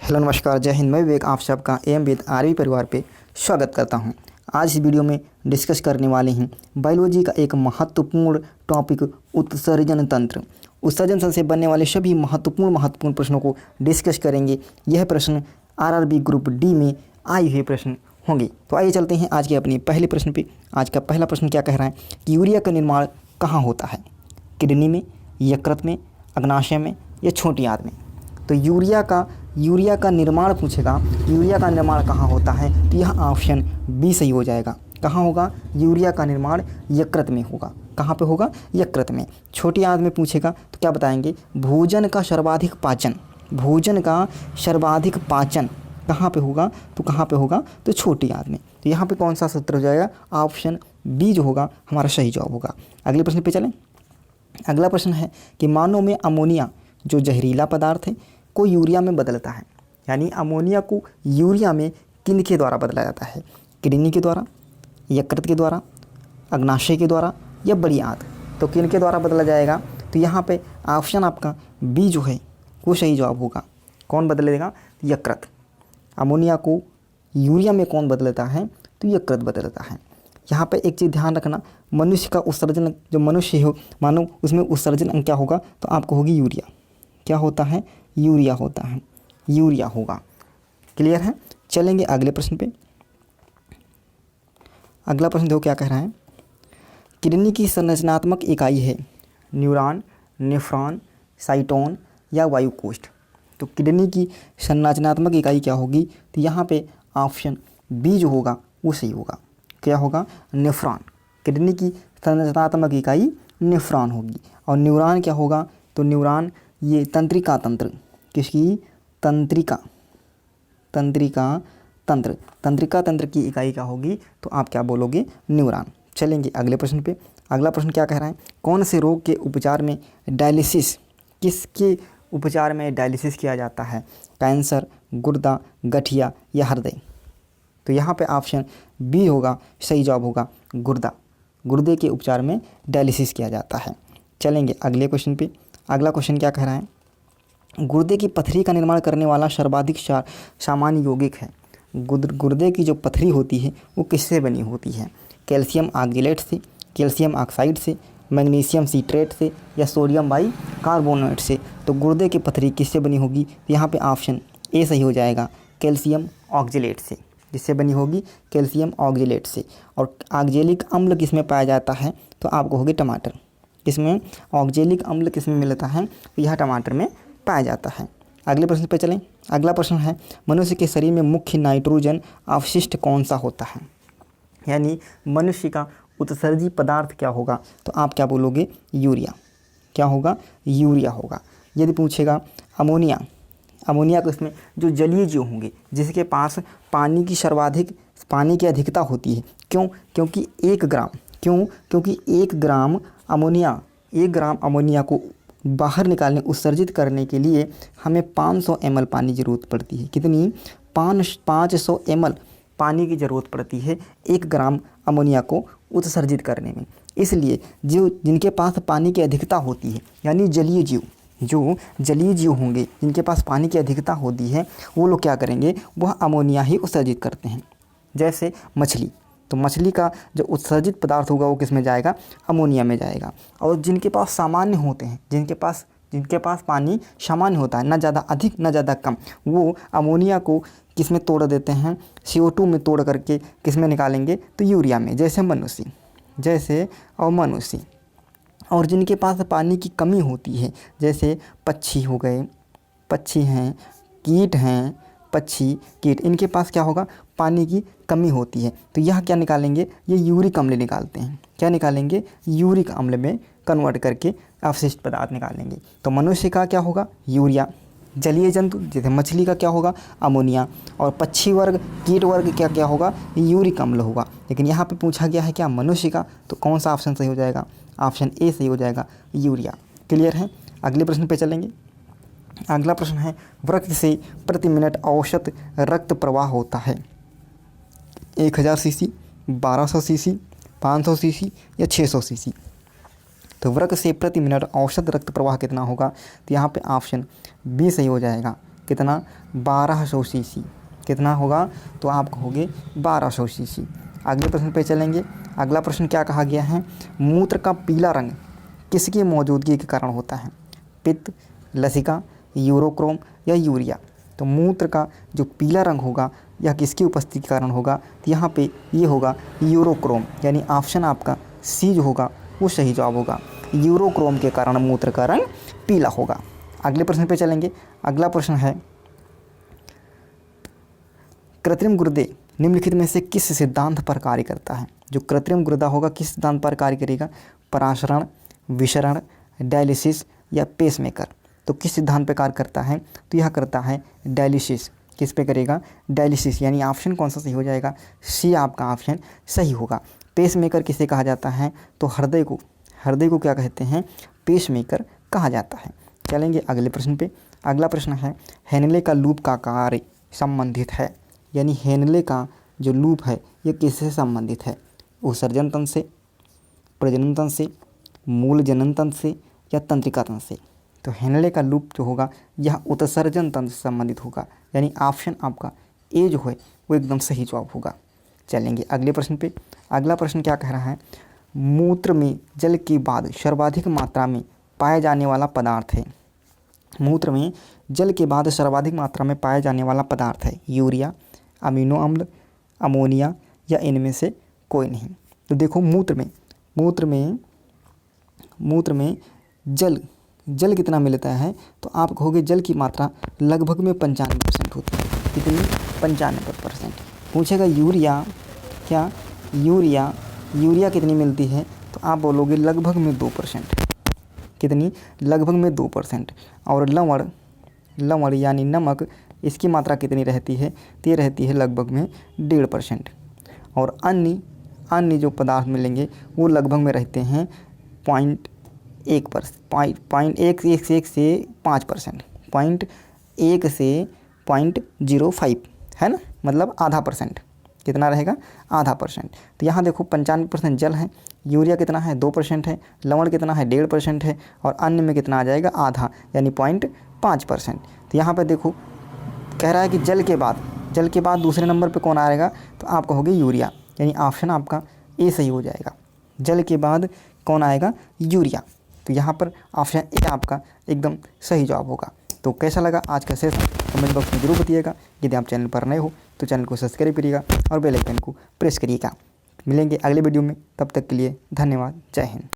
Hello नमस्कार, जय हिंद। मैं विवेक आप सबका एम विद आरवी परिवार पे स्वागत करता हूं। आज इस वीडियो में डिस्कस करने वाले हैं बायोलॉजी का एक महत्वपूर्ण टॉपिक उत्सर्जन तंत्र। उत्सर्जन से बनने वाले सभी महत्वपूर्ण प्रश्नों को डिस्कस करेंगे। यह प्रश्न आरआरबी ग्रुप डी में आए हुए प्रश्न होंगे। तो आइए चलते हैं आज के अपने पहले प्रश्न पे। आज का पहला प्रश्न क्या कह रहा है कि यूरिया का निर्माण कहाँ होता है? किडनी में, यकृत में, अग्नाशय में या छोटी आंत में? तो यूरिया का निर्माण पूछेगा, यूरिया का निर्माण कहाँ होता है? तो यह ऑप्शन बी सही हो जाएगा। कहाँ होगा? यूरिया का निर्माण यकृत में होगा। कहाँ पे होगा? यकृत में। छोटी आंत में पूछेगा तो क्या बताएंगे? भोजन का सर्वाधिक पाचन कहाँ पे होगा? तो कहाँ पे होगा? तो छोटी आंत में। तो यहाँ पे कौन सा सूत्र हो जाएगा? ऑप्शन बी जो होगा हमारा सही जवाब होगा। अगले प्रश्न पे चलें। अगला प्रश्न है कि मानव में अमोनिया जो जहरीला पदार्थ है को यूरिया में बदलता है, यानी अमोनिया को यूरिया में किन के द्वारा बदला जाता है? किडनी के द्वारा, यकृत के द्वारा, अग्नाशय के द्वारा या बड़ी आंत? तो किन के द्वारा बदला जाएगा? तो यहाँ पे ऑप्शन आपका बी जो है वो सही जवाब होगा। कौन बदलेगा? यकृत। अमोनिया को यूरिया में कौन बदलता है? तो यकृत बदलता है। यहाँ पे एक चीज़ ध्यान रखना, मनुष्य का उत्सर्जन, जो मनुष्य हो मानो उसमें उत्सर्जन क्या होगा? तो आपको होगी यूरिया। क्या होता है? यूरिया होता है, यूरिया होगा। क्लियर है? चलेंगे अगले प्रश्न पे। अगला प्रश्न देखो क्या कह रहा है। किडनी की संरचनात्मक इकाई है न्यूरॉन, नेफ्रॉन, साइटोन या वायुकोष्ठ? तो किडनी की संरचनात्मक इकाई क्या होगी? तो यहाँ पे ऑप्शन बी जो होगा वो सही होगा। क्या होगा? नेफ्रॉन। किडनी की संरचनात्मक इकाई नेफ्रॉन होगी। और न्यूरॉन क्या होगा? तो न्यूरॉन ये तंत्रिका तंत्र, किसकी? तंत्रिका तंत्र की इकाई क्या होगी? तो आप क्या बोलोगे? न्यूरॉन। चलेंगे अगले प्रश्न पे। अगला प्रश्न क्या कह रहा है? कौन से रोग के उपचार में डायलिसिस, किसके उपचार में डायलिसिस किया जाता है? कैंसर, गुर्दा, गठिया या हृदय? तो यहाँ पे ऑप्शन बी होगा, सही जवाब होगा गुर्दा। गुर्दे के उपचार में डायलिसिस किया जाता है। चलेंगे अगले क्वेश्चन पे। अगला क्वेश्चन क्या कह रहा है? गुर्दे की पथरी का निर्माण करने वाला सर्वाधिक सामान्य यौगिक है। गुर्दे की जो पथरी होती है वो किससे बनी होती है? कैल्शियम ऑक्जेलेट से, कैल्शियम ऑक्साइड से, मैग्नीशियम सीट्रेट से या सोडियम बाइकार्बोनेट से? तो गुर्दे की पथरी किससे बनी होगी? यहाँ पे ऑप्शन ए सही हो जाएगा, कैल्शियम ऑक्जेलेट से। जिससे बनी होगी? कैल्शियम ऑक्जेलेट से। और ऑक्जेलिक अम्ल किस में पाया जाता है? तो आपको होगी टमाटर। किसमें? ऑक्जेलिक अम्ल किसमें मिलता है? तो यह टमाटर में पाया जाता है। अगले प्रश्न पे चलें। अगला प्रश्न है मनुष्य के शरीर में मुख्य नाइट्रोजन अवशिष्ट कौन सा होता है? यानी मनुष्य का उत्सर्जी पदार्थ क्या होगा? तो आप क्या बोलोगे? यूरिया। क्या होगा? यूरिया होगा। यदि पूछेगा अमोनिया को, इसमें जो जलीय जीव होंगे जिसके पास पानी की अधिकता होती है। क्यों? क्योंकि 1 ग्राम अमोनिया को बाहर निकालने, उत्सर्जित करने के लिए हमें 500 ml पानी की ज़रूरत पड़ती है। कितनी? 500 ml पानी की ज़रूरत पड़ती है 1 ग्राम अमोनिया को उत्सर्जित करने में। इसलिए जिनके पास पानी की अधिकता होती है, यानी जलीय जीव होंगे जिनके पास पानी की अधिकता होती है, वो लोग क्या करेंगे? वह अमोनिया ही उत्सर्जित करते हैं। जैसे मछली, तो मछली का जो उत्सर्जित पदार्थ होगा वो किस में जाएगा? अमोनिया में जाएगा। और जिनके पास सामान्य होते हैं, जिनके पास पानी सामान्य होता है, ना ज़्यादा अधिक ना ज़्यादा कम, वो अमोनिया को किस में तोड़ देते हैं? CO2 में तोड़ करके किस में निकालेंगे? तो यूरिया में। जैसे मनुष्य। और जिनके पास पानी की कमी होती है, जैसे पक्षी हो गए, कीट हैं, इनके पास क्या होगा? पानी की कमी होती है। तो यह क्या निकालेंगे? ये यूरिक अम्ल निकालते हैं। क्या निकालेंगे? यूरिक अम्ल में कन्वर्ट करके अवशिष्ट पदार्थ निकालेंगे। तो मनुष्य का क्या होगा? यूरिया। जलीय जंतु जैसे मछली का क्या होगा? अमोनिया। और पक्षी वर्ग, कीट वर्ग क्या होगा? यूरिक अम्ल होगा। लेकिन यहाँ पे पूछा गया है क्या? मनुष्य का। तो कौन सा ऑप्शन सही हो जाएगा? ऑप्शन ए सही हो जाएगा, यूरिया। क्लियर है? अगले प्रश्न पे चलेंगे। अगला प्रश्न है वृक्क से प्रति मिनट औसत रक्त प्रवाह होता है 1000 सीसी, 1200 सीसी, 500 सीसी या 600 सीसी? तो वृक्क से प्रति मिनट औसत रक्त प्रवाह कितना होगा? तो यहाँ पे ऑप्शन बी सही हो जाएगा, कितना 1200 सीसी। कितना होगा तो आप कहोगे 1200 सीसी। अगले प्रश्न पे चलेंगे। अगला प्रश्न क्या कहा गया है, मूत्र का पीला रंग किसकी मौजूदगी के कारण होता है, पित्त, लसिका, यूरोक्रोम या यूरिया। तो मूत्र का जो पीला रंग होगा यह किसकी उपस्थिति के कारण होगा, तो यहाँ पे ये होगा यूरोक्रोम, यानी ऑप्शन आपका सी जो होगा वो सही जवाब होगा। यूरोक्रोम के कारण मूत्र का रंग पीला होगा। अगले प्रश्न पे चलेंगे। अगला प्रश्न है, कृत्रिम गुर्दे निम्नलिखित में से किस सिद्धांत पर कार्य करता है। जो कृत्रिम गुर्दा होगा किस सिद्धांत पर कार्य करेगा, पराशरण, विशरण, डायलिसिस या पेसमेकर। तो किस सिद्धांत पर कार्य करता है, तो यह करता है डायलिसिस। किस पे करेगा, डायलिसिस, यानी ऑप्शन कौन सा सही हो जाएगा, सी आपका ऑप्शन सही होगा। पेसमेकर किसे कहा जाता है, तो हृदय को क्या कहते हैं, पेसमेकर कहा जाता है। चलेंगे अगले प्रश्न पे। अगला प्रश्न है, हेनले का लूप का कार्य संबंधित है, यानी हेनले का जो लूप है ये किससे संबंधित है, उत्सर्जन तंत्र से, प्रजनन तंत्र से, मूल जनन तंत्र से या तंत्रिका तंत्र से। तो हेनले का लूप जो होगा यह उत्सर्जन तंत्र से संबंधित होगा, यानी ऑप्शन आपका ए जो है वो एकदम सही जवाब होगा। चलेंगे अगले प्रश्न पे। अगला प्रश्न क्या कह रहा है, मूत्र में जल के बाद सर्वाधिक मात्रा में पाया जाने वाला पदार्थ है। मूत्र में जल के बाद सर्वाधिक मात्रा में पाया जाने वाला पदार्थ है यूरिया, अमीनो अम्ल, अमोनिया या इनमें से कोई नहीं। तो देखो मूत्र में जल कितना मिलता है, तो आप कहोगे जल की मात्रा लगभग में 95% होती है। कितनी, 95%। पूछेगा यूरिया कितनी मिलती है, तो आप बोलोगे लगभग में 2%। कितनी, लगभग में 2%। और लवण यानी नमक, इसकी मात्रा कितनी रहती है, तो ये रहती है लगभग में 1.5%। और अन्य जो पदार्थ मिलेंगे वो लगभग में रहते हैं 0.1 से 5%, 0.1 से 0.05 है ना, मतलब आधा %। कितना रहेगा, आधा %। तो यहाँ देखो 95% जल है, यूरिया कितना है 2% है, लवण कितना है 1.5% है, और अन्य में कितना आ जाएगा, आधा, यानी 0.5%। तो यहाँ पर देखो कह रहा है कि जल के बाद दूसरे नंबर पे कौन आएगा, तो आप कहोगे यूरिया, यानी ऑप्शन आपका ए सही हो जाएगा। जल के बाद कौन आएगा, यूरिया। तो यहाँ पर ऑप्शन ए आपका एकदम सही जवाब होगा। तो कैसा लगा आज का सेशन, कमेंट बॉक्स में जरूर बताइएगा। यदि आप चैनल पर नए हो तो चैनल को सब्सक्राइब करिएगा और बेल आइकन को प्रेस करिएगा। मिलेंगे अगले वीडियो में, तब तक के लिए धन्यवाद, जय हिंद।